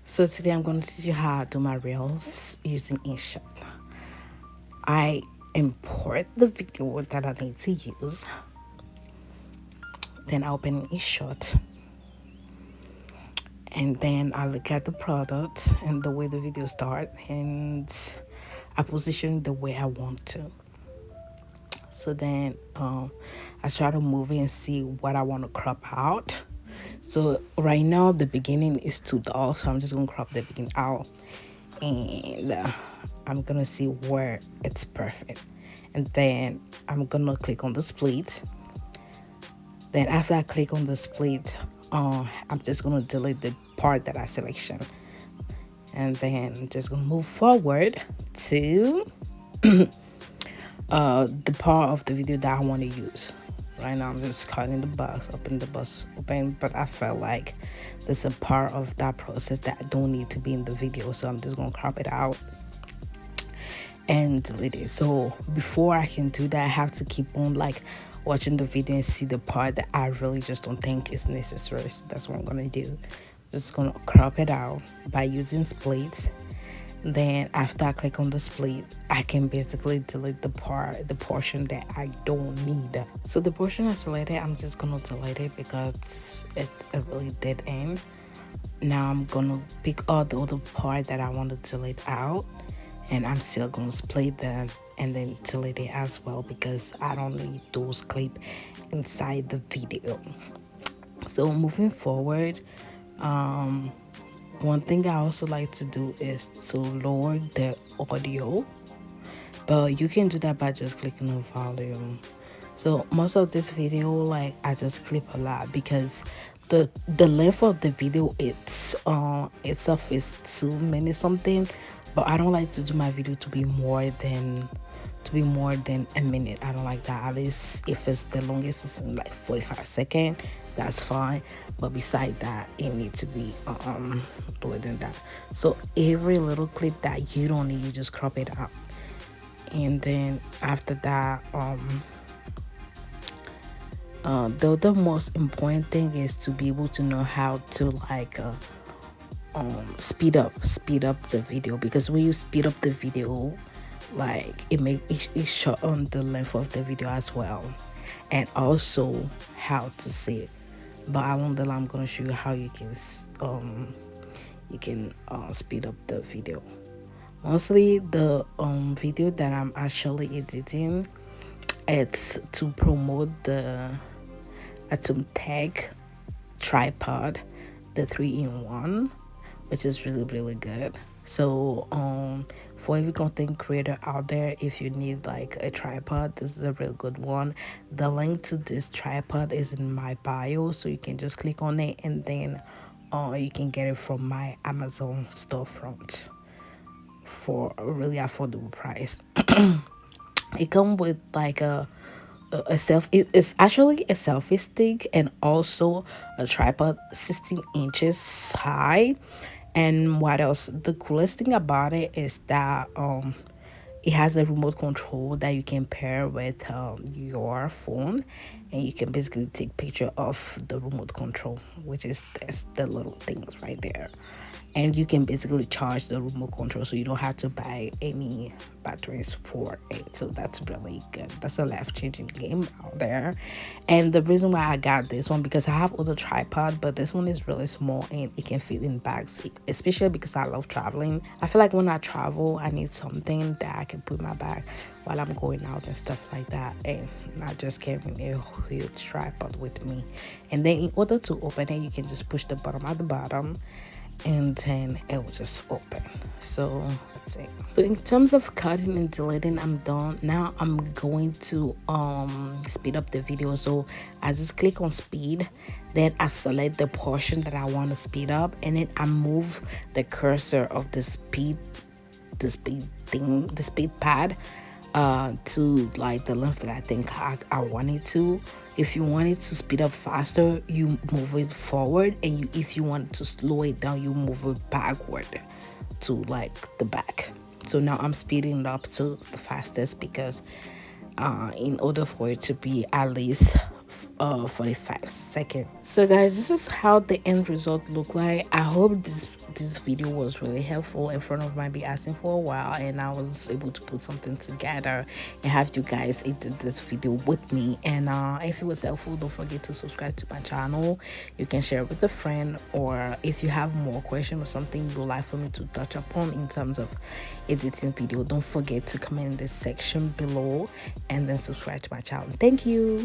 So today I'm going to teach you how to do my reels using InShot. I import the video that I need to use, then I open InShot, and then I look at the product and the way the video start, and I position the way I want to. So then I try to move it and see what I want to crop out. So right now the beginning is too dull, so I'm just gonna crop the beginning out, and I'm gonna see where it's perfect, and then I'm gonna click on the split. Then after I click on the split, I'm just gonna delete the part that I selection, and then I'm just gonna move forward to the part of the video that I want to use. Right now I'm just cutting the bus, open, but I felt like there's a part of that process that I don't need to be in the video, so I'm just gonna crop it out and delete it. So before I can do that, I have to keep on like watching the video and see the part that I really just don't think is necessary. So that's what I'm gonna do. Just gonna crop it out by using splits. Then after I click on the split, I can basically delete the portion that I don't need. So the portion I selected, I'm just gonna delete it because it's a really dead end. Now I'm gonna pick all the other part that I want to delete out, and I'm still gonna split them and then delete it as well because I don't need those clips inside the video. So moving forward, one thing I also like to do is to lower the audio, but you can do that by just clicking on volume. So most of this video, like, I just clip a lot because the length of the video itself is 2 minutes something, but I don't like to do my video to be more than a minute. I don't like that. At least if it's the longest, it's in like 45 seconds, that's fine, but beside that it needs to be lower than that. So every little clip that you don't need, you just crop it out, and then after that the most important thing is to be able to know how to like speed up the video, because when you speed up the video, like it shorten the length of the video as well, and also how to save. But along the line, I'm gonna show you how you can speed up the video. Mostly the video that I'm actually editing, it's to promote the Atumtek tripod, the 3-in-1, which is really good. So for every content creator out there, if you need like a tripod, this is a real good one. The link to this tripod is in my bio, so you can just click on it, and then you can get it from my Amazon storefront for a really affordable price. It comes with like it's actually a selfie stick and also a tripod 16 inches high. And what else, the coolest thing about it is that it has a remote control that you can pair with your phone, and you can basically take picture of the remote control, which is the little things right there. And you can basically charge the remote control, so you don't have to buy any batteries for it. So that's really good. That's a life-changing game out there. And the reason why I got this one, because I have other tripod, but this one is really small and it can fit in bags, especially because I love traveling. I feel like when I travel, I need something that I can put in my bag while I'm going out and stuff like that, and not just carrying a huge tripod with me. And then in order to open it, you can just push the button at the bottom, and then it will just open. So that's it. So in terms of cutting and deleting, I'm done. Now I'm going to speed up the video. So I just click on speed, then I select the portion that I want to speed up, and then I move the cursor of the speed pad to like the length that I think I want it to. If you want it to speed up faster, you move it forward, and if you want to slow it down, you move it backward to like the back. So now I'm speeding it up to the fastest because in order for it to be at least 45 seconds. So guys, this is how the end result look like. I hope this video was really helpful. A friend of mine be asking for a while, and I was able to put something together and have you guys edit this video with me. And if it was helpful, don't forget to subscribe to my channel. You can share it with a friend, or if you have more questions or something you would like for me to touch upon in terms of editing video, don't forget to comment in this section below, and then subscribe to my channel. Thank you.